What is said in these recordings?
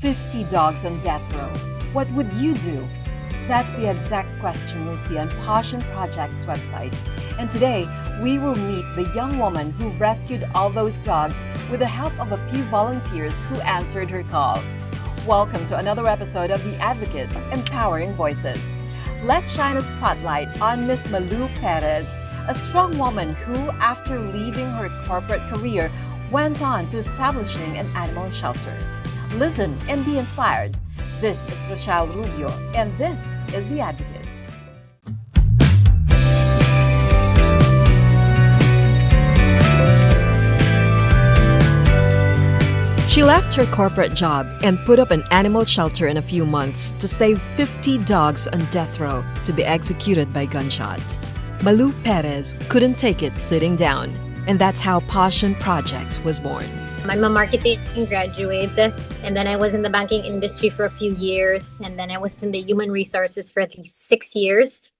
50 dogs on death row. What would you do? That's the exact question you'll see on PAWSsion Project's website. And today, we will meet the young woman who rescued all those dogs with the help of a few volunteers who answered her call. Welcome to another episode of The Advocates, Empowering Voices. Let's shine a spotlight on Miss Malou Perez, a strong woman who, after leaving her corporate career, went on to establishing an animal shelter. Listen and be inspired. This is Rochelle Rubio, and this is The Advocates. She left her corporate job and put up an animal shelter in a few months to save 50 dogs on death row to be executed by gunshot. Malou Perez couldn't take it sitting down, and that's how PAWSsion Project was born. I'm a marketing graduate, and then I was in the banking industry for a few years, and then I was in the human resources for at least 6 years.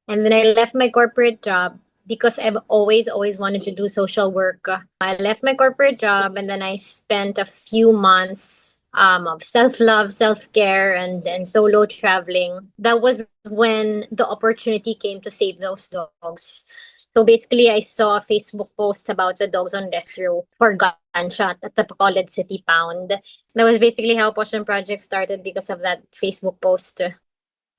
And then I left my corporate job because I've always wanted to do social work. I left my corporate job, and then I spent a few months of self-love, self-care, and solo traveling. That was when the opportunity came to save those dogs. So basically, I saw a Facebook post about the dogs on death row for gunshot at the Bacolod City Pound. That was basically how PAWSsion Project started because of that Facebook post.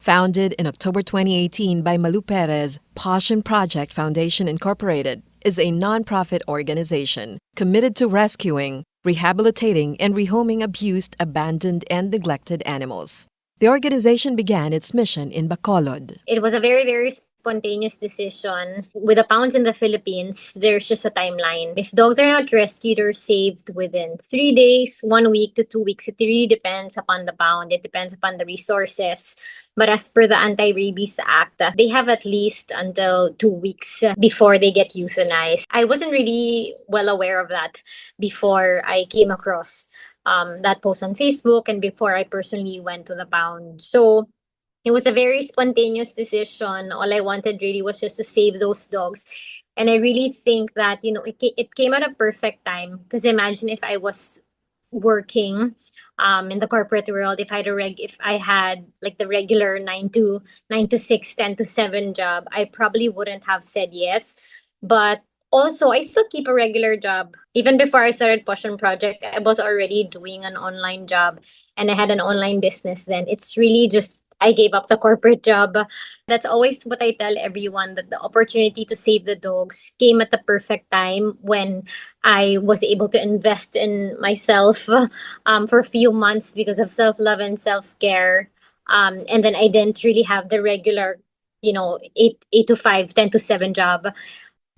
Founded in October 2018 by Malou Perez, PAWSsion Project Foundation Incorporated is a nonprofit organization committed to rescuing, rehabilitating, and rehoming abused, abandoned, and neglected animals. The organization began its mission in Bacolod. It was a very spontaneous decision. With the pounds in the Philippines, there's just a timeline. If dogs are not rescued or saved within 3 days, 1 week to 2 weeks, it really depends upon the pound. It depends upon the resources. But as per the Anti-Rabies Act, they have at least until 2 weeks before they get euthanized. I wasn't really well aware of that before I came across that post on Facebook and before I personally went to the pound. So it was a very spontaneous decision. All I wanted really was just to save those dogs. And I really think that, it came at a perfect time. Because imagine if I was working in the corporate world, if I had like the regular 9 to 6, 10 to 7 job, I probably wouldn't have said yes. But also, I still keep a regular job. Even before I started PAWSsion Project, I was already doing an online job and I had an online business then. It's really just I gave up the corporate job. That's always what I tell everyone, that the opportunity to save the dogs came at the perfect time when I was able to invest in myself for a few months because of self-love and self-care. And then I didn't really have the regular, 8 to 5, 10 to 7 job.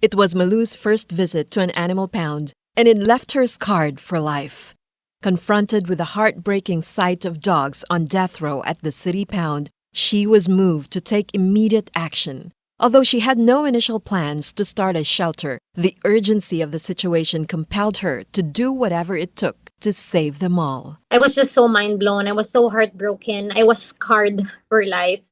It was Malou's first visit to an animal pound, and it left her scarred for life. Confronted with the heartbreaking sight of dogs on death row at the city pound, she was moved to take immediate action. Although she had no initial plans to start a shelter, the urgency of the situation compelled her to do whatever it took to save them all. I was just so mind blown. I was so heartbroken. I was scarred for life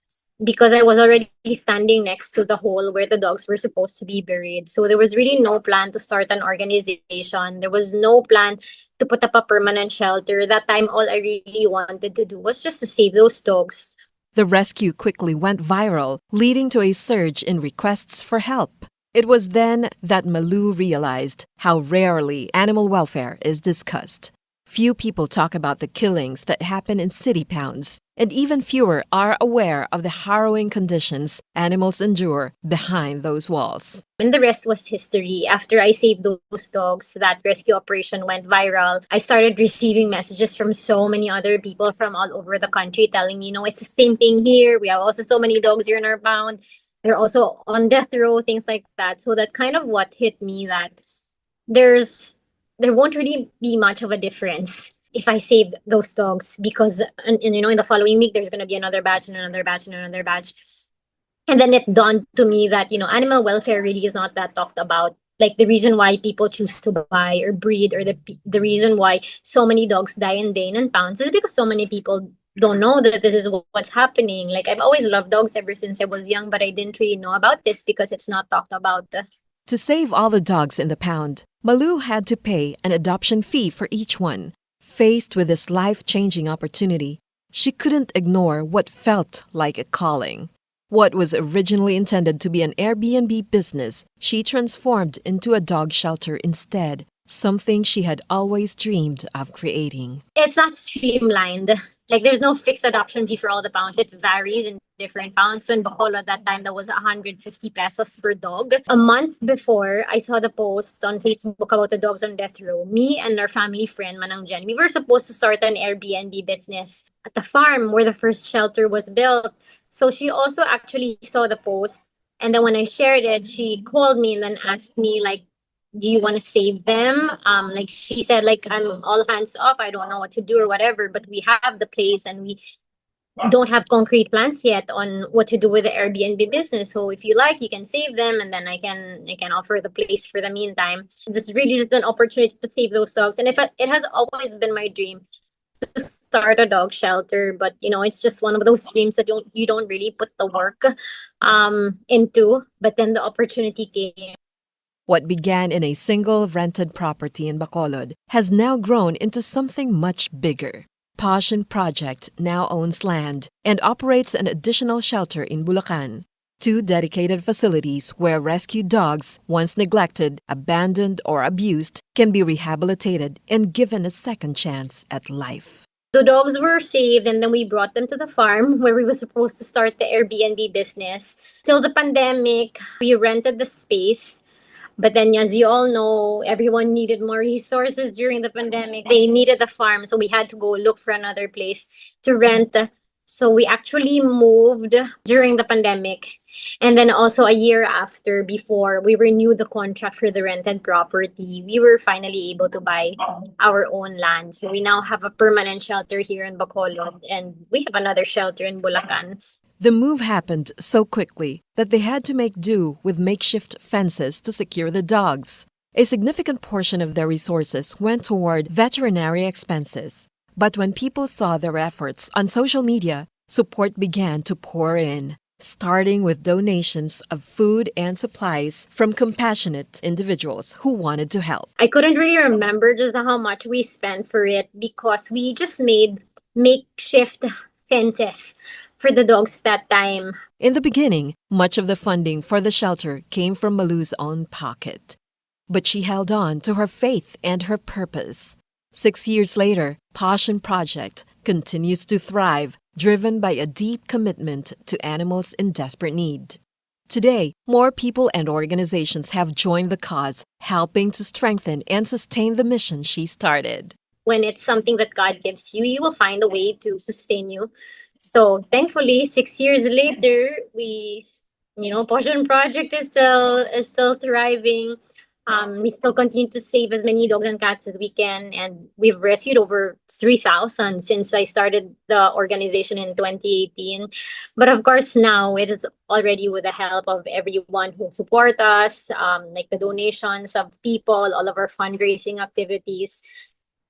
because I was already standing next to the hole where the dogs were supposed to be buried. So there was really no plan to start an organization. There was no plan to put up a permanent shelter. That time, all I really wanted to do was just to save those dogs. The rescue quickly went viral, leading to a surge in requests for help. It was then that Malou realized how rarely animal welfare is discussed. Few people talk about the killings that happen in city pounds, and even fewer are aware of the harrowing conditions animals endure behind those walls. And the rest was history. After I saved those dogs, that rescue operation went viral. I started receiving messages from so many other people from all over the country telling me, it's the same thing here. We have also so many dogs here in our pound. They're also on death row, things like that. So that kind of what hit me, that there won't really be much of a difference if I save those dogs, because in the following week there's going to be another batch and another batch and another batch. And then it dawned to me that animal welfare really is not that talked about. Like the reason why people choose to buy or breed, or the reason why so many dogs die in day and pounds, is because so many people don't know that this is what's happening. Like I've always loved dogs ever since I was young, but I didn't really know about this because it's not talked about. To save all the dogs in the pound, Malou had to pay an adoption fee for each one. Faced with this life-changing opportunity, she couldn't ignore what felt like a calling. What was originally intended to be an Airbnb business, she transformed into a dog shelter instead, something she had always dreamed of creating. It's not streamlined. Like there's no fixed adoption fee for all the pounds. It varies in different pounds. So in Bacolod at that time, that was 150 pesos per dog. A month before, I saw the post on Facebook about the dogs on death row. Me and our family friend, Manang Jen, we were supposed to start an Airbnb business at the farm where the first shelter was built. So she also actually saw the post. And then when I shared it, she called me and then asked me like, do you want to save them? Like she said, like I'm all hands off. I don't know what to do or whatever, but we have the place and we don't have concrete plans yet on what to do with the Airbnb business. So if you like, you can save them and then I can offer the place for the meantime. It's really just an opportunity to save those dogs. And if it has always been my dream to start a dog shelter, but it's just one of those dreams that you don't really put the work into. But then the opportunity came. What began in a single rented property in Bacolod has now grown into something much bigger. PAWSsion Project now owns land and operates an additional shelter in Bulacan, two dedicated facilities where rescued dogs, once neglected, abandoned, or abused, can be rehabilitated and given a second chance at life. The dogs were saved and then we brought them to the farm where we were supposed to start the Airbnb business. Till the pandemic, we rented the space. But then, as you all know, everyone needed more resources during the pandemic. They needed the farm, so we had to go look for another place to rent. So we actually moved during the pandemic. And then also a year after, before we renewed the contract for the rented property, we were finally able to buy our own land. So we now have a permanent shelter here in Bacolod and we have another shelter in Bulacan. The move happened so quickly that they had to make do with makeshift fences to secure the dogs. A significant portion of their resources went toward veterinary expenses. But when people saw their efforts on social media, support began to pour in, starting with donations of food and supplies from compassionate individuals who wanted to help. I couldn't really remember just how much we spent for it because we just made makeshift fences for the dogs that time. In the beginning, much of the funding for the shelter came from Malou's own pocket. But she held on to her faith and her purpose. 6 years later, PAWSsion Project continues to thrive, driven by a deep commitment to animals in desperate need. Today, more people and organizations have joined the cause, helping to strengthen and sustain the mission she started. When it's something that God gives you, you will find a way to sustain you. So thankfully, 6 years later, PAWSsion Project is still thriving. We still continue to save as many dogs and cats as we can, and we've rescued over 3,000 since I started the organization in 2018. But of course, now it is already with the help of everyone who support us, like the donations of people, all of our fundraising activities.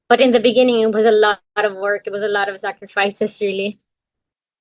But in the beginning, it was a lot of work. It was a lot of sacrifices, really.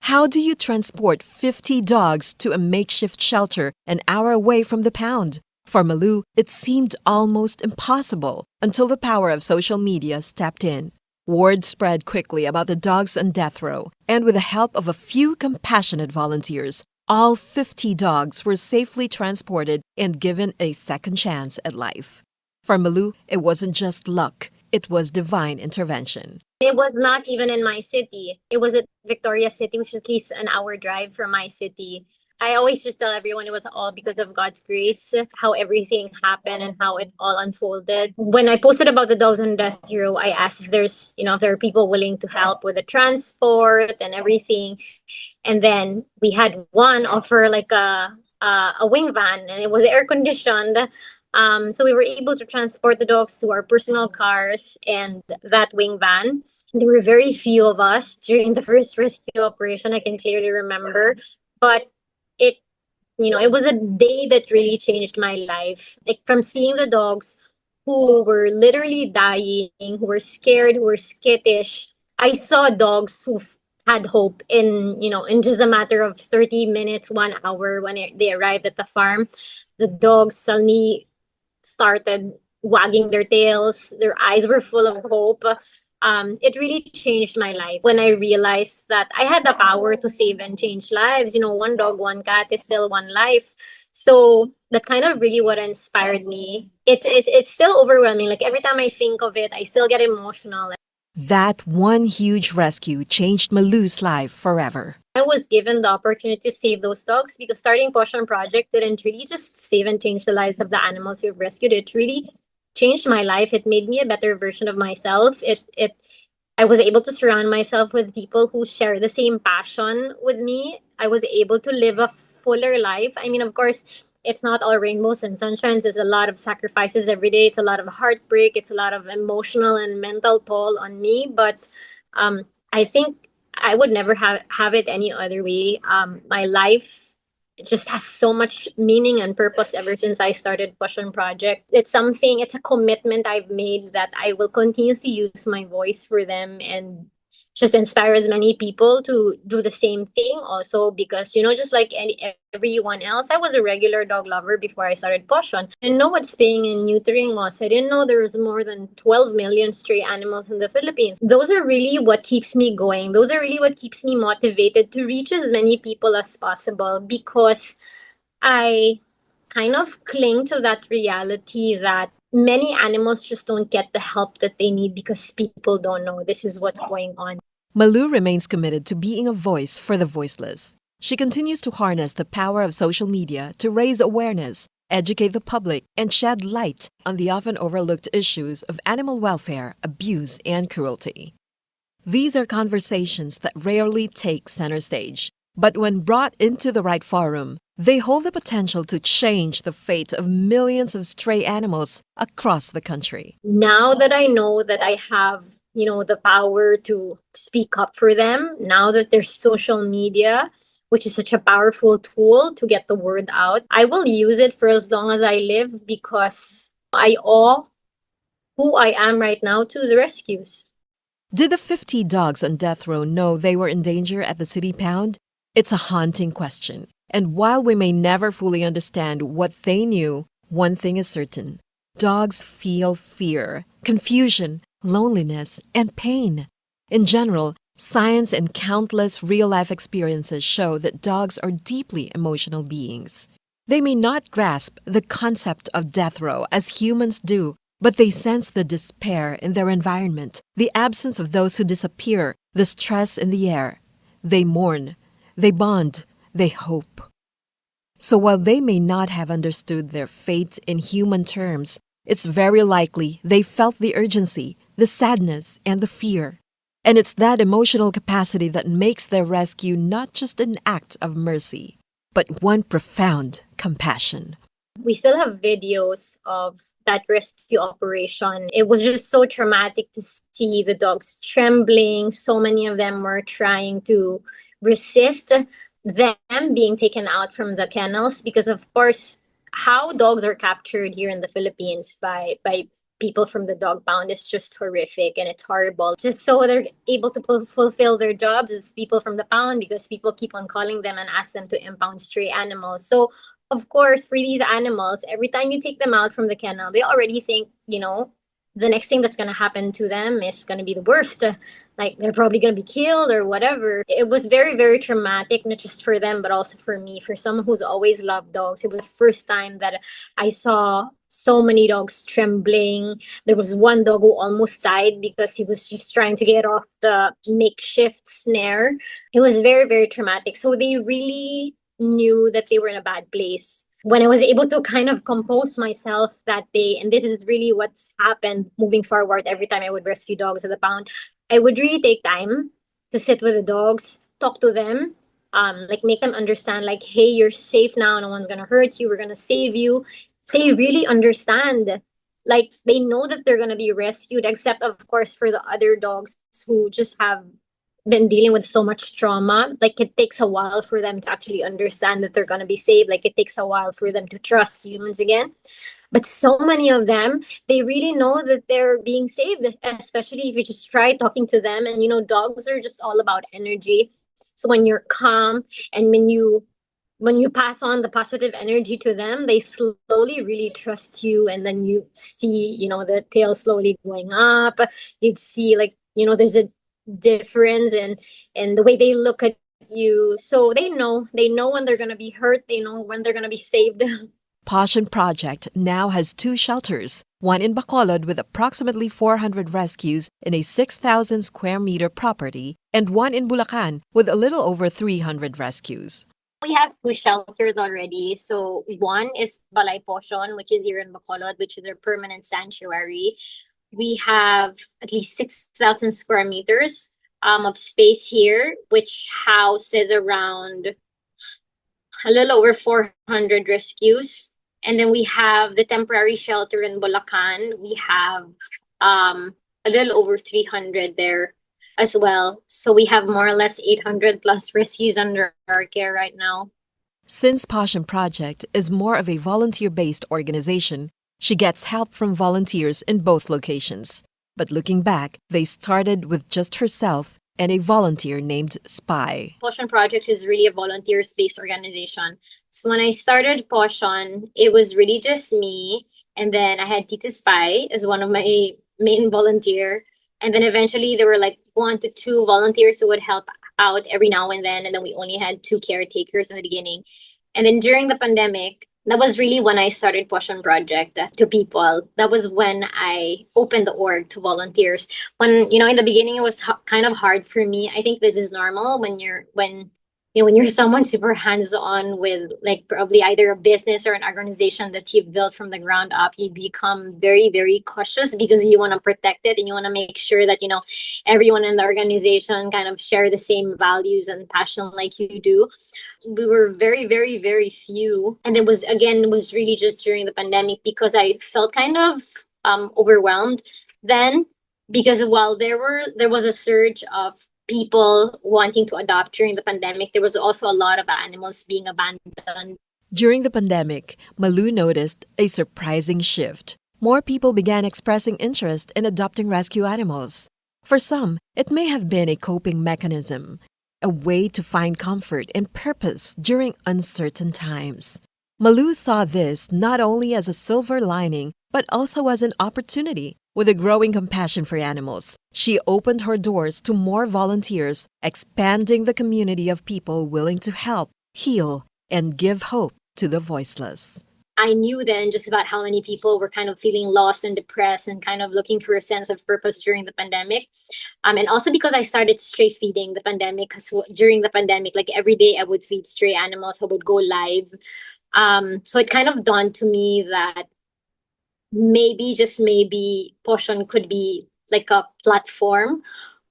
How do you transport 50 dogs to a makeshift shelter an hour away from the pound? For Malou, it seemed almost impossible until the power of social media stepped in. Word spread quickly about the dogs on death row, and with the help of a few compassionate volunteers, all 50 dogs were safely transported and given a second chance at life. For Malou, it wasn't just luck, it was divine intervention. It was not even in my city. It was at Victoria City, which is at least an hour drive from my city. I always just tell everyone it was all because of God's grace, how everything happened and how it all unfolded. When I posted about the dogs on death row, I asked if there are people willing to help with the transport and everything. And then we had one offer like a wing van, and it was air conditioned. So we were able to transport the dogs to our personal cars and that wing van. There were very few of us during the first rescue operation. I can clearly remember, but it it was a day that really changed my life. Like from seeing the dogs who were literally dying, who were scared, who were skittish. I saw dogs who had hope in just a matter of 30 minutes, 1 hour when they arrived at the farm. The dogs suddenly started wagging their tails. Their eyes were full of hope. it really changed my life when I realized that I had the power to save and change lives. One dog, one cat is still one life. So that kind of really what inspired me. It's still overwhelming. Like every time I think of it, I still get emotional. That one huge rescue changed Malou's life forever. I was given the opportunity to save those dogs because starting PAWSsion Project didn't really just save and change the lives of the animals we've rescued. It really changed my life. It made me a better version of myself. I was able to surround myself with people who share the same passion with me. I was able to live a fuller life. I mean, of course, it's not all rainbows and sunshines. There's a lot of sacrifices every day. It's a lot of heartbreak. It's a lot of emotional and mental toll on me. But I think I would never have it any other way. My life just has so much meaning and purpose ever since I started PAWSsion Project. It's a commitment I've made that I will continuously use my voice for them and just inspire as many people to do the same thing also because just like everyone else, I was a regular dog lover before I started PAWSsion. I didn't know what spaying and neutering was. I didn't know there was more than 12 million stray animals in the Philippines. Those are really what keeps me going. Those are really what keeps me motivated to reach as many people as possible because I kind of cling to that reality that many animals just don't get the help that they need because people don't know this is what's going on. Malou remains committed to being a voice for the voiceless. She continues to harness the power of social media to raise awareness, educate the public, and shed light on the often overlooked issues of animal welfare, abuse, and cruelty. These are conversations that rarely take center stage, but when brought into the right forum, they hold the potential to change the fate of millions of stray animals across the country. Now that I know that I have, the power to speak up for them, now that there's social media, which is such a powerful tool to get the word out, I will use it for as long as I live because I owe who I am right now to the rescues. Did the 50 dogs on death row know they were in danger at the city pound? It's a haunting question. And while we may never fully understand what they knew, one thing is certain. Dogs feel fear, confusion, loneliness, and pain. In general, science and countless real-life experiences show that dogs are deeply emotional beings. They may not grasp the concept of death row as humans do, but they sense the despair in their environment, the absence of those who disappear, the stress in the air. They mourn, they bond, they hope. So while they may not have understood their fate in human terms, it's very likely they felt the urgency, the sadness, and the fear. And it's that emotional capacity that makes their rescue not just an act of mercy, but one profound compassion. We still have videos of that rescue operation. It was just so traumatic to see the dogs trembling. So many of them were trying to resist them being taken out from the kennels because, of course, how dogs are captured here in the Philippines by people from the dog pound is just horrific and it's horrible. Just so they're able to fulfill their jobs as people from the pound because people keep on calling them and ask them to impound stray animals. So of course, for these animals, every time you take them out from the kennel, they already think, the next thing that's going to happen to them is going to be the worst. Like they're probably going to be killed or whatever. It was very, very traumatic, not just for them, but also for me. For someone who's always loved dogs, it was the first time that I saw so many dogs trembling. There was one dog who almost died because he was just trying to get off the makeshift snare. It was very, very traumatic. So they really knew that they were in a bad place. When I was able to kind of compose myself that day, and this is really what's happened moving forward every time I would rescue dogs at the pound, I would really take time to sit with the dogs, talk to them, like make them understand, like, hey, you're safe now, no one's gonna hurt you, we're gonna save you. They really understand. Like they know that they're gonna be rescued, except of course for the other dogs who just have been dealing with so much trauma. Like it takes a while for them to actually understand that they're going to be saved. Like it takes a while for them to trust humans again. But so many of them, they really know that they're being saved, especially if you just try talking to them. And dogs are just all about energy. So when you're calm and when you pass on the positive energy to them, they slowly really trust you. And then you see, the tail slowly going up. You'd see like there's a difference in the way they look at you. So they know when they're gonna be hurt, they know when they're gonna be saved. PAWSsion Project now has two shelters, one in Bacolod with approximately 400 rescues in a 6,000 square meter property, and one in Bulacan with a little over 300 rescues. We have two shelters already. So one is Balay PAWSsion, which is here in Bacolod, which is their permanent sanctuary. We have at least 6,000 square meters of space here, which houses around a little over 400 rescues. And then we have the temporary shelter in Bulacan. We have a little over 300 there as well. So we have more or less 800 plus rescues under our care right now. Since PAWSsion Project is more of a volunteer-based organization, she gets help from volunteers in both locations. But looking back, they started with just herself and a volunteer named Spy. PAWSsion Project is really a volunteers-based organization. So when I started PAWSsion, it was really just me, and then I had Tita Spy as one of my main volunteer, and then eventually there were like 1 to 2 volunteers who would help out every now and then we only had 2 caretakers in the beginning. And then during the pandemic, that was really when I started PAWSsion Project to people. That was when I opened the org to volunteers. When in the beginning it was kind of hard for me. I think this is normal when you're someone super hands-on with like probably either a business or an organization that you've built from the ground up. You become very, very cautious because you want to protect it and you want to make sure that everyone in the organization kind of share the same values and passion like you do. We were very, very, very few, and it was really just during the pandemic because I felt kind of overwhelmed then, because while there was a surge of people wanting to adopt during the pandemic, there was also a lot of animals being abandoned. During the pandemic, Malou noticed a surprising shift. More people began expressing interest in adopting rescue animals. For some, it may have been a coping mechanism, a way to find comfort and purpose during uncertain times. Malou saw this not only as a silver lining, but also as an opportunity. With a growing compassion for animals, she opened her doors to more volunteers, expanding the community of people willing to help, heal, and give hope to the voiceless. I knew then just about how many people were kind of feeling lost and depressed and kind of looking for a sense of purpose during the pandemic. And also because I started stray feeding the pandemic, because during the pandemic, like every day I would feed stray animals, I would go live. So it kind of dawned to me that maybe, just maybe, PAWSsion could be like a platform.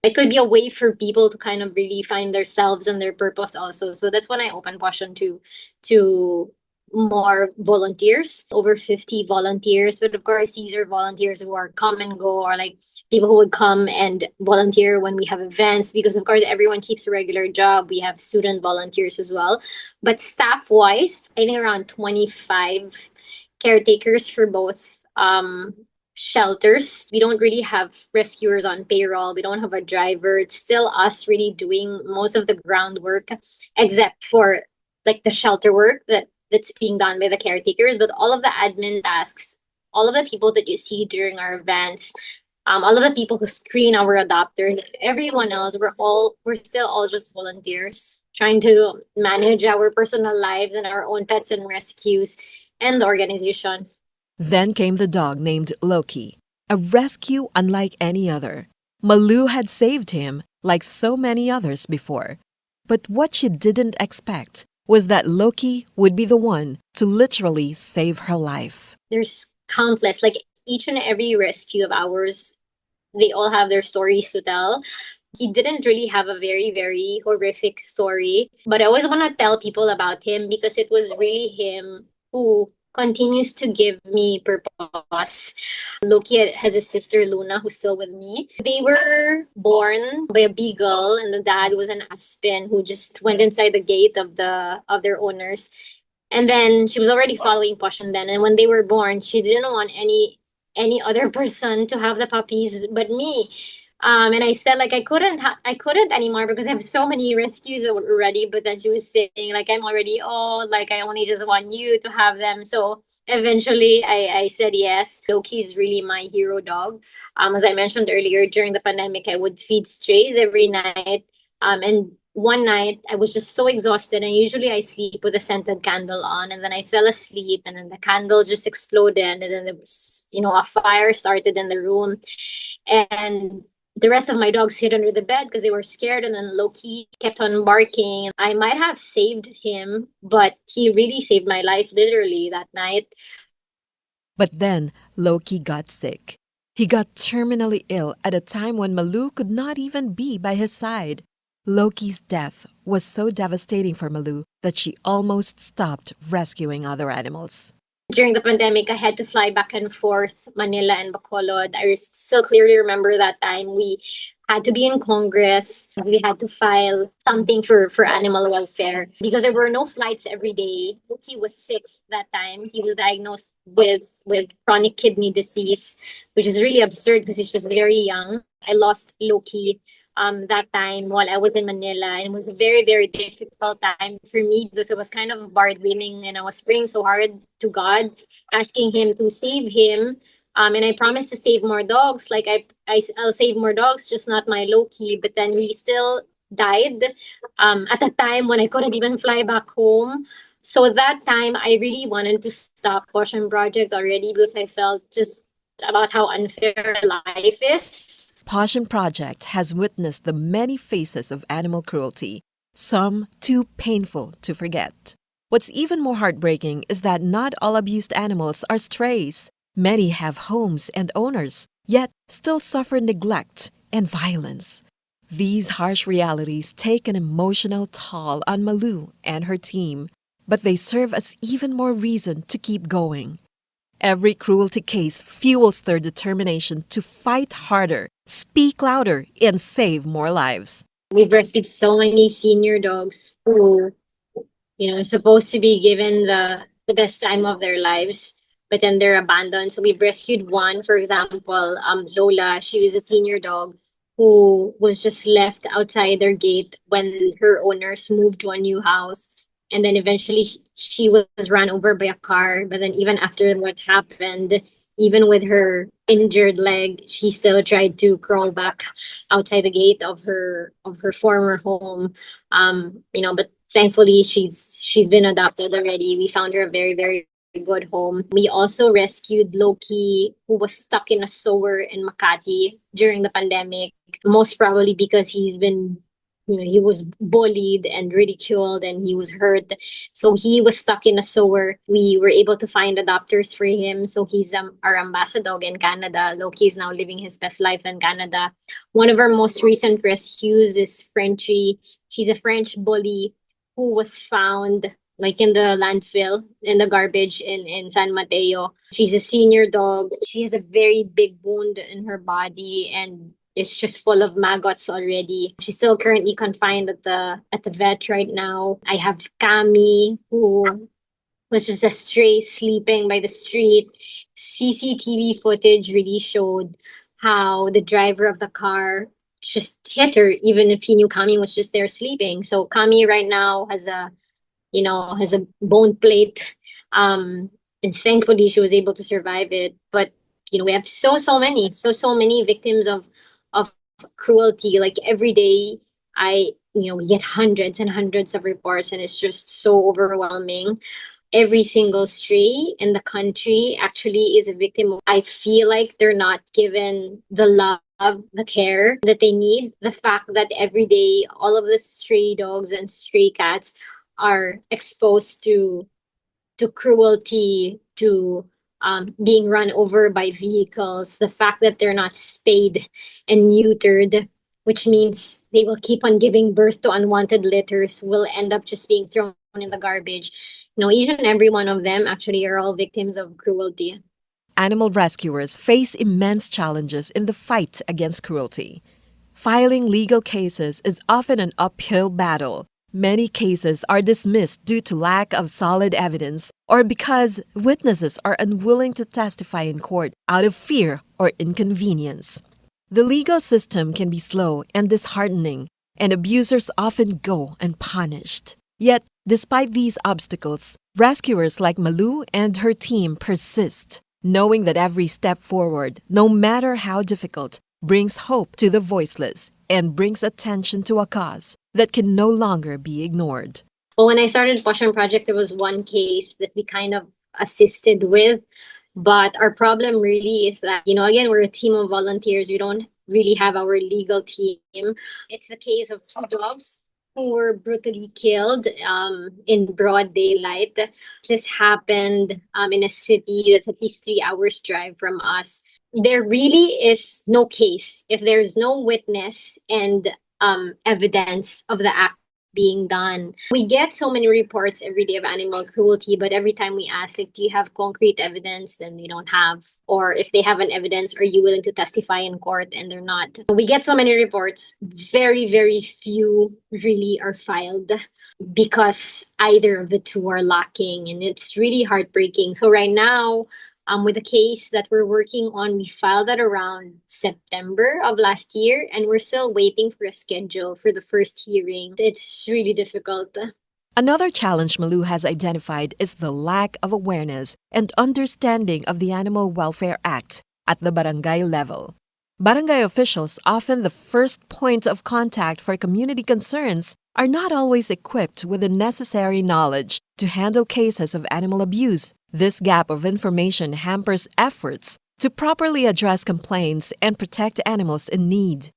It could be a way for people to kind of really find themselves and their purpose also. So that's when I opened PAWSsion to more volunteers, over 50 volunteers. But of course, these are volunteers who are come and go, or like people who would come and volunteer when we have events, because of course everyone keeps a regular job. We have student volunteers as well. But staff-wise, I think around 25 caretakers for both shelters. We don't really have rescuers on payroll. We don't have a driver. It's still us really doing most of the groundwork, except for like the shelter work that's being done by the caretakers. But all of the admin tasks, all of the people that you see during our events, all of the people who screen our adopters, everyone else, we're still all just volunteers trying to manage our personal lives and our own pets and rescues and the organization. Then came the dog named Loki, a rescue unlike any other. Malou had saved him like so many others before. But what she didn't expect was that Loki would be the one to literally save her life. There's countless, like each and every rescue of ours, they all have their stories to tell. He didn't really have a very, very horrific story, but I always want to tell people about him because it was really him who continues to give me purpose. Loki has a sister, Luna, who's still with me. They were born by a beagle, and the dad was an aspen who just went inside the gate of their owners. And then she was already following PAWSsion then. And when they were born, she didn't want any other person to have the puppies but me. And I said like I couldn't anymore because I have so many rescues already. But then she was saying like I'm already old, like I only just want you to have them. So eventually I said yes. Loki is really my hero dog. As I mentioned earlier, during the pandemic, I would feed strays every night. And one night I was just so exhausted, and usually I sleep with a scented candle on, and then I fell asleep, and then the candle just exploded, and then there was, a fire started in the room, and the rest of my dogs hid under the bed because they were scared, and then Loki kept on barking. I might have saved him, but he really saved my life literally that night. But then Loki got sick. He got terminally ill at a time when Malou could not even be by his side. Loki's death was so devastating for Malou that she almost stopped rescuing other animals. During the pandemic, I had to fly back and forth Manila and Bacolod. I still clearly remember that time. We had to be in Congress. We had to file something for animal welfare because there were no flights every day. He was sick that time. He was diagnosed with chronic kidney disease, which is really absurd because he was very young. I lost Loki that time while I was in Manila, and it was a very, very difficult time for me because it was kind of bargaining, and I was praying so hard to God, asking him to save him. And I promised to save more dogs. Like I'll save more dogs, just not my Loki. But then he still died at a time when I couldn't even fly back home. So that time, I really wanted to stop PAWSsion Project already because I felt just about how unfair life is. PAWSsion Project has witnessed the many faces of animal cruelty, some too painful to forget. What's even more heartbreaking is that not all abused animals are strays. Many have homes and owners, yet still suffer neglect and violence. These harsh realities take an emotional toll on Malou and her team, but they serve as even more reason to keep going. Every cruelty case fuels their determination to fight harder, speak louder, and save more lives. We've rescued so many senior dogs who, are supposed to be given the best time of their lives, but then they're abandoned. So we've rescued one, for example, Lola. She was a senior dog who was just left outside their gate when her owners moved to a new house. And then eventually she was run over by a car. But then even after what happened, even with her injured leg, she still tried to crawl back outside the gate of her former home. But thankfully she's been adopted already. We found her a very, very good home. We also rescued Loki, who was stuck in a sewer in Makati during the pandemic, most probably because he was bullied and ridiculed and he was hurt. So he was stuck in a sewer. We were able to find adopters for him. So he's our ambassador in Canada. Loki is now living his best life in Canada. One of our most recent rescues is Frenchie. She's a French bully who was found like in the landfill, in the garbage in San Mateo. She's a senior dog. She has a very big wound in her body, and it's just full of maggots already. She's still currently confined at the vet right now. I have Cami, who was just a stray sleeping by the street. CCTV footage really showed how the driver of the car just hit her, even if he knew Cami was just there sleeping. So Cami right now has a bone plate. And thankfully she was able to survive it. But we have so many victims of cruelty. Like every day we get hundreds and hundreds of reports, and it's just so overwhelming. Every single stray in the country actually is a victim. I feel like they're not given the love, the care that they need. The fact that every day all of the stray dogs and stray cats are exposed to cruelty, to being run over by vehicles, the fact that they're not spayed and neutered, which means they will keep on giving birth to unwanted litters, will end up just being thrown in the garbage. Each and every one of them actually are all victims of cruelty. Animal rescuers face immense challenges in the fight against cruelty. Filing legal cases is often an uphill battle. Many cases are dismissed due to lack of solid evidence or because witnesses are unwilling to testify in court out of fear or inconvenience. The legal system can be slow and disheartening, and abusers often go unpunished. Yet, despite these obstacles, rescuers like Malou and her team persist, knowing that every step forward, no matter how difficult, brings hope to the voiceless and brings attention to a cause that can no longer be ignored. Well, when I started PAWSsion Project, there was one case that we kind of assisted with. But our problem really is that, again, we're a team of volunteers. We don't really have our legal team. It's the case of two dogs who were brutally killed in broad daylight. This happened in a city that's at least 3 hours drive from us. There really is no case if there's no witness and evidence of the act being done. We get so many reports every day of animal cruelty, but every time we ask, like, do you have concrete evidence? Then they don't have. Or if they have an evidence, are you willing to testify in court? And they're not. We get so many reports. Very, very few really are filed because either of the two are lacking. And it's really heartbreaking. So right now, with the case that we're working on, we filed that around September of last year, and we're still waiting for a schedule for the first hearing. It's really difficult. Another challenge Malou has identified is the lack of awareness and understanding of the Animal Welfare Act at the barangay level. Barangay officials, often the first point of contact for community concerns, are not always equipped with the necessary knowledge to handle cases of animal abuse. This gap of information hampers efforts to properly address complaints and protect animals in need.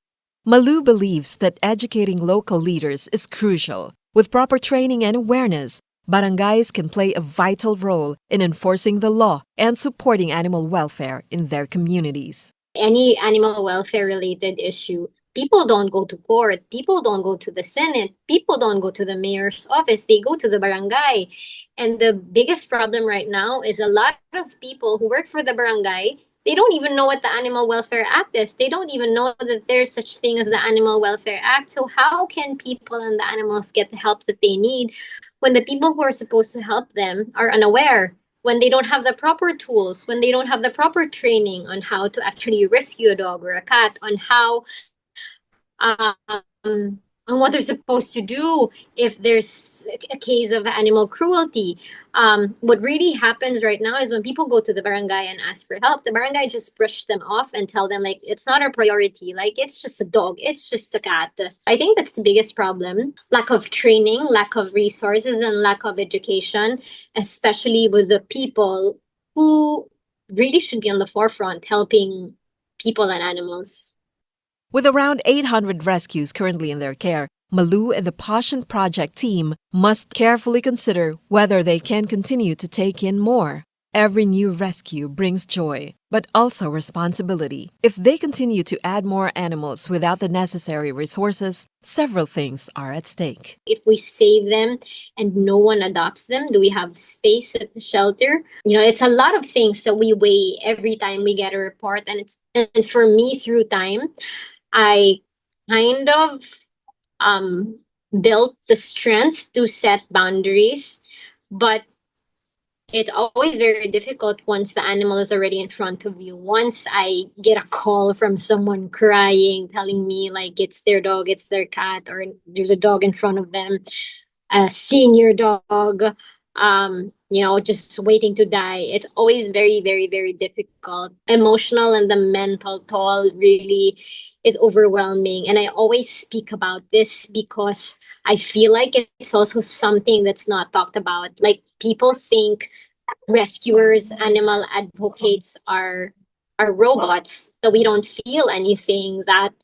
Malou believes that educating local leaders is crucial. With proper training and awareness, barangays can play a vital role in enforcing the law and supporting animal welfare in their communities. Any animal welfare related issue, people don't go to court, people don't go to the Senate, people don't go to the mayor's office, they go to the barangay. And the biggest problem right now is a lot of people who work for the barangay, they don't even know what the Animal Welfare Act is. They don't even know that there's such thing as the Animal Welfare Act. So how can people and the animals get the help that they need when the people who are supposed to help them are unaware? When they don't have the proper tools, when they don't have the proper training on how to actually rescue a dog or a cat, on how on what they're supposed to do if there's a case of animal cruelty. What really happens right now is when people go to the barangay and ask for help, the barangay just brush them off and tell them, like, it's not our priority. Like, it's just a dog. It's just a cat. I think that's the biggest problem. Lack of training, lack of resources, and lack of education, especially with the people who really should be on the forefront helping people and animals. With around 800 rescues currently in their care, Malou and the PAWSsion Project team must carefully consider whether they can continue to take in more. Every new rescue brings joy, but also responsibility. If they continue to add more animals without the necessary resources, several things are at stake. If we save them and no one adopts them, do we have space at the shelter? It's a lot of things that we weigh every time we get a report. And for me, through time, I kind of built the strength to set boundaries, but it's always very difficult once the animal is already in front of you. Once I get a call from someone crying, telling me like it's their dog, it's their cat, or there's a dog in front of them, a senior dog, just waiting to die. It's always very, very, very difficult. Emotional and the mental toll really is overwhelming. And I always speak about this because I feel like it's also something that's not talked about. Like, people think rescuers, animal advocates are robots, that we don't feel anything, that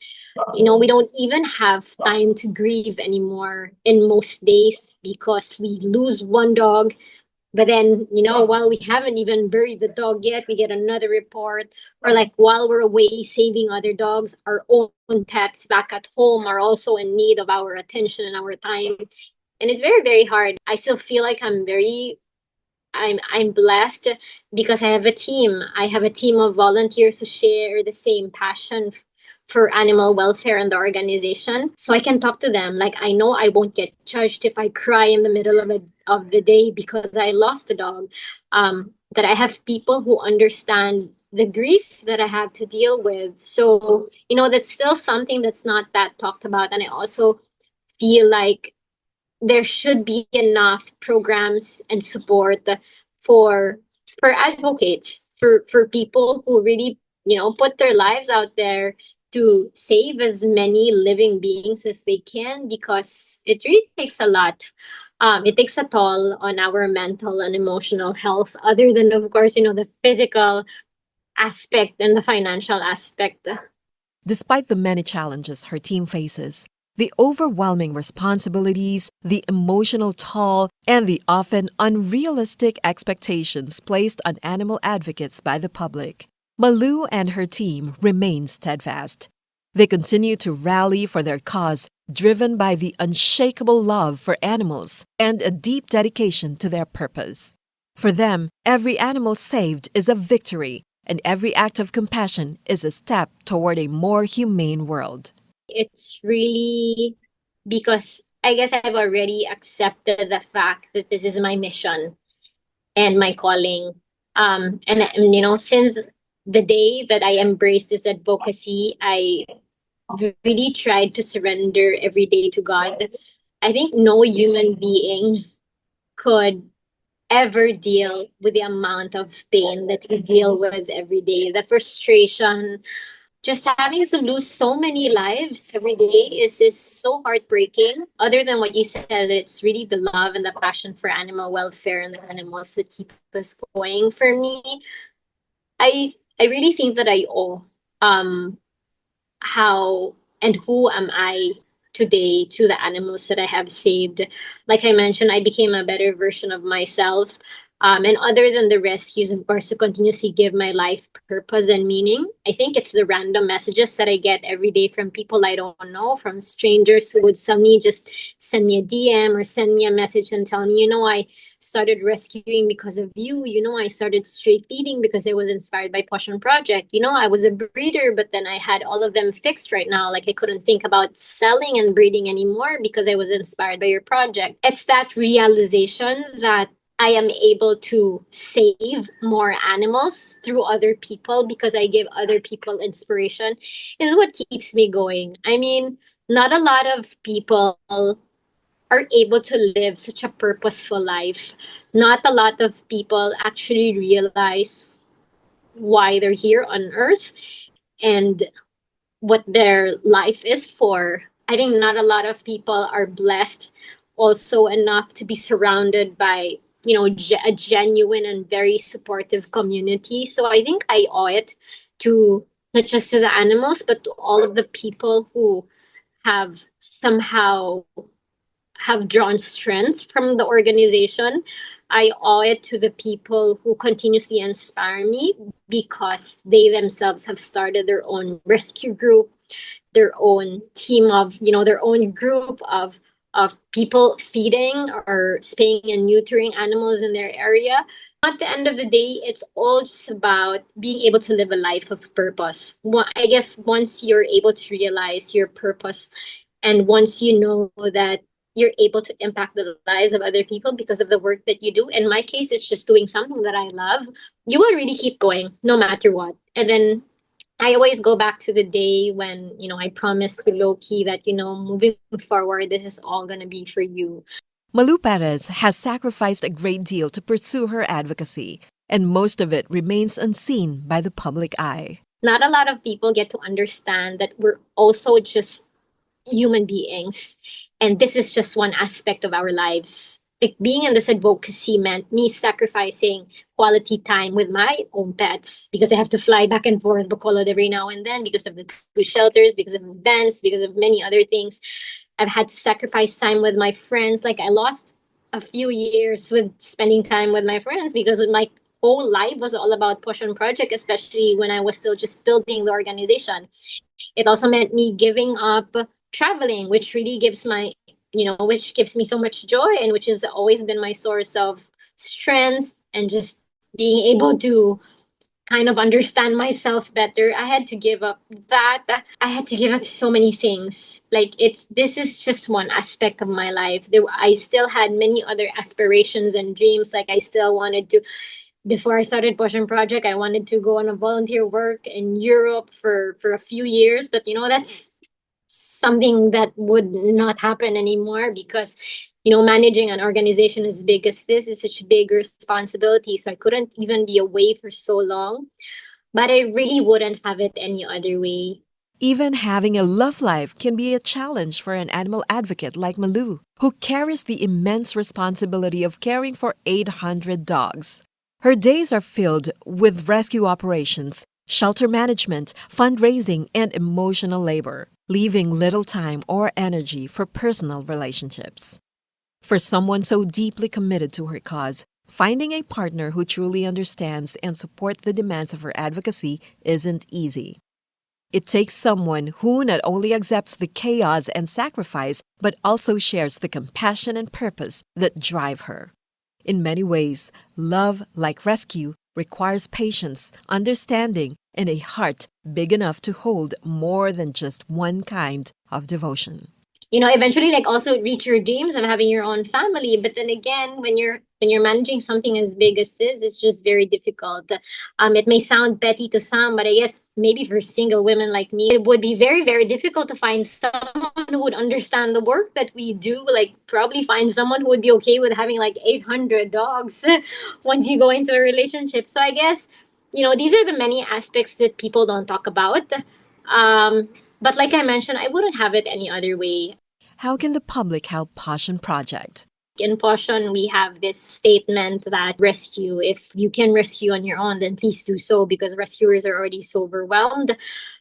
we don't even have time to grieve anymore in most days because we lose one dog. But then, while we haven't even buried the dog yet, we get another report. Or like while we're away saving other dogs, our own pets back at home are also in need of our attention and our time. And it's very, very hard. I still feel like I'm blessed because I have a team. I have a team of volunteers who share the same passion for animal welfare in the organization. So I can talk to them. Like, I know I won't get judged if I cry in the middle of the day because I lost a dog. That I have people who understand the grief that I have to deal with. So, that's still something that's not that talked about. And I also feel like there should be enough programs and support for advocates, for people who really put their lives out there to save as many living beings as they can, because it really takes a lot. It takes a toll on our mental and emotional health, other than, of course, the physical aspect and the financial aspect. Despite the many challenges her team faces, the overwhelming responsibilities, the emotional toll, and the often unrealistic expectations placed on animal advocates by the public, Malou and her team remain steadfast. They continue to rally for their cause, driven by the unshakable love for animals and a deep dedication to their purpose. For them, every animal saved is a victory, and every act of compassion is a step toward a more humane world. It's really because I guess I've already accepted the fact that this is my mission and my calling. And since the day that I embraced this advocacy, I really tried to surrender every day to God. I think no human being could ever deal with the amount of pain that we deal with every day, the frustration, just having to lose so many lives every day is so heartbreaking. Other than what you said, it's really the love and the passion for animal welfare and the animals that keep us going. For me, I really think that I owe how and who am I today to the animals that I have saved. Like I mentioned, I became a better version of myself. And other than the rescues, of course, to continuously give my life purpose and meaning, I think it's the random messages that I get every day from people I don't know, from strangers who would suddenly just send me a DM or send me a message and tell me, I started rescuing because of you. I started stray feeding because I was inspired by PAWSsion Project. I was a breeder, but then I had all of them fixed right now. Like I couldn't think about selling and breeding anymore because I was inspired by your project. It's that realization that I am able to save more animals through other people because I give other people inspiration is what keeps me going. I mean, not a lot of people are able to live such a purposeful life. Not a lot of people actually realize why they're here on earth and what their life is for. I think not a lot of people are blessed also enough to be surrounded by, a genuine and very supportive community. So I think I owe it to not just to the animals, but to all of the people who have somehow have drawn strength from the organization. I owe it to the people who continuously inspire me because they themselves have started their own rescue group, their own team of, their own group of people feeding or spaying and neutering animals in their area. At the end of the day, it's all just about being able to live a life of purpose. I guess once you're able to realize your purpose and once you know that you're able to impact the lives of other people because of the work that you do. In my case, it's just doing something that I love. You will really keep going no matter what. And then I always go back to the day when, I promised to Loki that, moving forward, this is all going to be for you. Malou Perez has sacrificed a great deal to pursue her advocacy, and most of it remains unseen by the public eye. Not a lot of people get to understand that we're also just human beings. And this is just one aspect of our lives. Like being in this advocacy meant me sacrificing quality time with my own pets because I have to fly back and forth Bacolod every now and then because of the two shelters, because of events, because of many other things. I've had to sacrifice time with my friends. Like I lost a few years with spending time with my friends because my whole life was all about PAWSsion Project, especially when I was still just building the organization. It also meant me giving up traveling, which really which gives me so much joy and which has always been my source of strength and just being able to kind of understand myself better. I had to give up that. I had to give up so many things. Like this is just one aspect of my life. I still had many other aspirations and dreams. Like I still wanted to Before I started PAWSsion Project, I wanted to go on a volunteer work in Europe for a few years, but that's something that would not happen anymore because managing an organization as big as this is such a big responsibility. So I couldn't even be away for so long, but I really wouldn't have it any other way. Even having a love life can be a challenge for an animal advocate like Malou, who carries the immense responsibility of caring for 800 dogs. Her days are filled with rescue operations, shelter management, fundraising, and emotional labor, leaving little time or energy for personal relationships. For someone so deeply committed to her cause, finding a partner who truly understands and supports the demands of her advocacy isn't easy. It takes someone who not only accepts the chaos and sacrifice, but also shares the compassion and purpose that drive her. In many ways, love, like rescue, requires patience, understanding, and a heart big enough to hold more than just one kind of devotion. Eventually like also reach your dreams of having your own family, but then again, when you're managing something as big as this, it's just very difficult. It may sound petty to some, but I guess maybe for single women like me, it would be very, very difficult to find someone who would understand the work that we do, like probably find someone who would be okay with having like 800 dogs once you go into a relationship. So I guess these are the many aspects that people don't talk about. But like I mentioned, I wouldn't have it any other way. How can the public help PAWSsion Project? In PAWSsion, we have this statement that if you can rescue on your own, then please do so because rescuers are already so overwhelmed.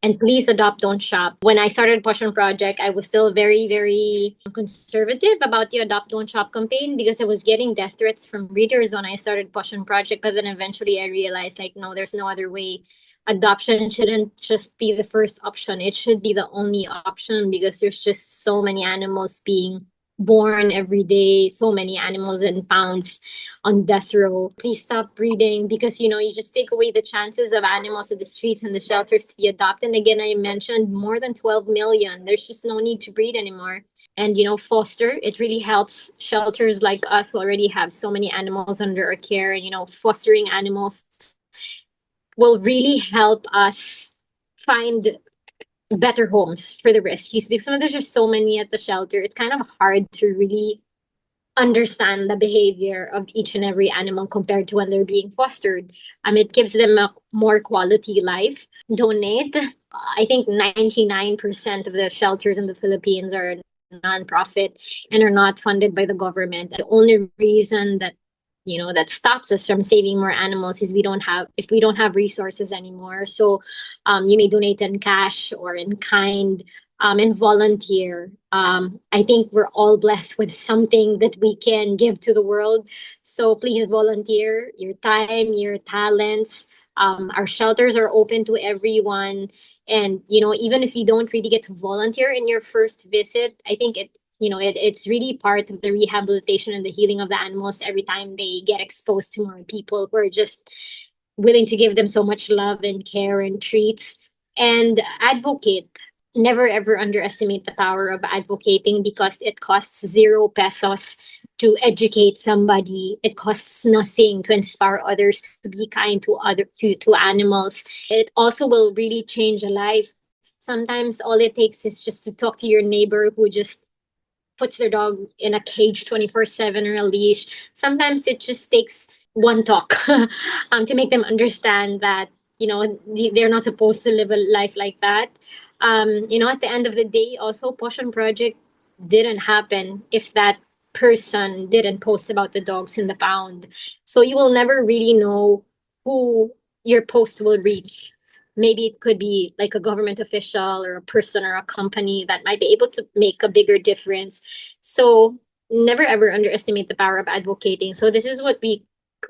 And please adopt, don't shop. When I started PAWSsion Project, I was still very, very conservative about the adopt, don't shop campaign because I was getting death threats from readers when I started PAWSsion Project. But then eventually I realized, like, no, there's no other way. Adoption shouldn't just be the first option. It should be the only option because there's just so many animals being born every day, so many animals and pounds on death row. Please stop breeding because you just take away the chances of animals in the streets and the shelters to be adopted. And again, I mentioned more than 12 million. There's just no need to breed anymore. And foster, it really helps shelters like us who already have so many animals under our care. And fostering animals will really help us find better homes for the rescues because there's just so many at the shelter. It's kind of hard to really understand the behavior of each and every animal compared to when they're being fostered. It gives them a more quality life. Donate. I think 99% of the shelters in the Philippines are nonprofit and are not funded by the government. The only reason that stops us from saving more animals is if we don't have resources anymore. So you may donate in cash or in kind, and volunteer. I think we're all blessed with something that we can give to the world. So please volunteer your time, your talents. Our shelters are open to everyone. And even if you don't really get to volunteer in your first visit, I think it's really part of the rehabilitation and the healing of the animals every time they get exposed to more people who are just willing to give them so much love and care and treats. And advocate. Never ever underestimate the power of advocating because it costs 0 pesos to educate somebody. It costs nothing to inspire others to be kind to animals. It also will really change a life. Sometimes all it takes is just to talk to your neighbor who just puts their dog in a cage 24/7 or a leash. Sometimes it just takes one talk to make them understand that they're not supposed to live a life like that. At the end of the day, also PAWSsion Project didn't happen if that person didn't post about the dogs in the pound. So you will never really know who your post will reach. Maybe it could be like a government official or a person or a company that might be able to make a bigger difference. So never ever underestimate the power of advocating. So this is what we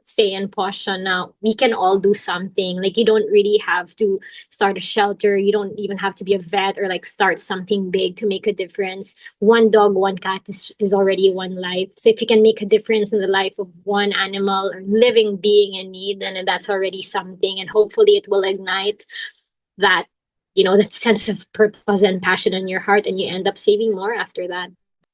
say in PAWSsion now. We can all do something. Like you don't really have to start a shelter. You don't even have to be a vet or like start something big to make a difference. One dog, one cat is already one life. So if you can make a difference in the life of one animal or living being in need, then that's already something. And hopefully it will ignite that, that sense of purpose and passion in your heart, and you end up saving more after that.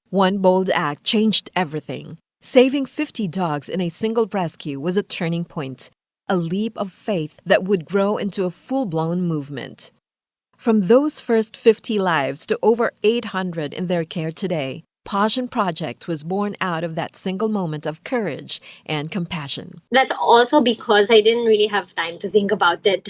One bold act changed everything. Saving 50 dogs in a single rescue was a turning point. a leap of faith that would grow into a full-blown movement. From those first 50 lives to over 800 in their care today, PAWSsion Project was born out of that single moment of courage and compassion. That's also because I didn't really have time to think about it.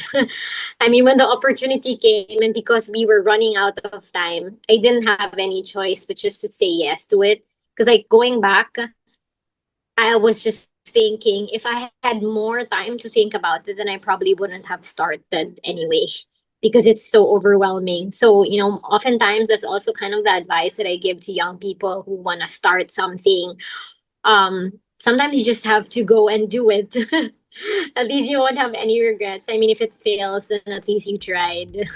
I mean, when the opportunity came and because we were running out of time, I didn't have any choice but just to say yes to it. Because like going back, I was just thinking if I had more time to think about it, then I probably wouldn't have started anyway because it's so overwhelming. So, oftentimes that's also kind of the advice that I give to young people who want to start something. Sometimes you just have to go and do it. At least you won't have any regrets. I mean, if it fails, then at least you tried.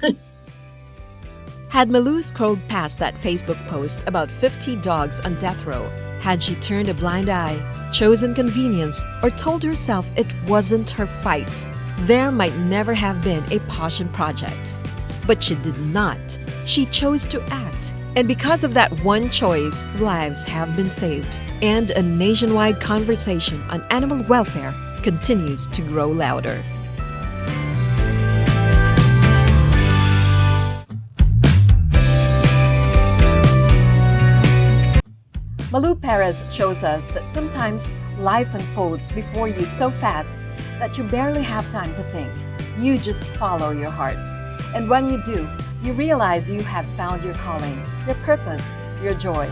Had Malou scrolled past that Facebook post about 50 dogs on death row, had she turned a blind eye, chosen convenience, or told herself it wasn't her fight, there might never have been a PAWSsion Project. But she did not. She chose to act. And because of that one choice, lives have been saved. And a nationwide conversation on animal welfare continues to grow louder. Malou Perez shows us that sometimes life unfolds before you so fast that you barely have time to think. You just follow your heart. And when you do, you realize you have found your calling, your purpose, your joy.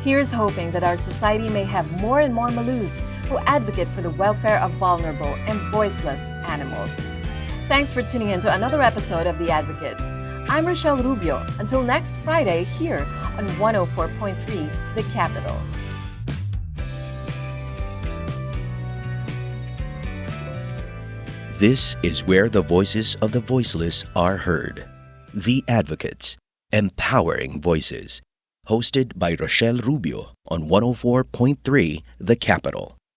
Here's hoping that our society may have more and more Malous who advocate for the welfare of vulnerable and voiceless animals. Thanks for tuning in to another episode of The Advocates. I'm Rochelle Rubio. Until next Friday here on 104.3 The Capital. This is where the voices of the voiceless are heard. The Advocates, Empowering Voices. Hosted by Rochelle Rubio on 104.3 The Capital.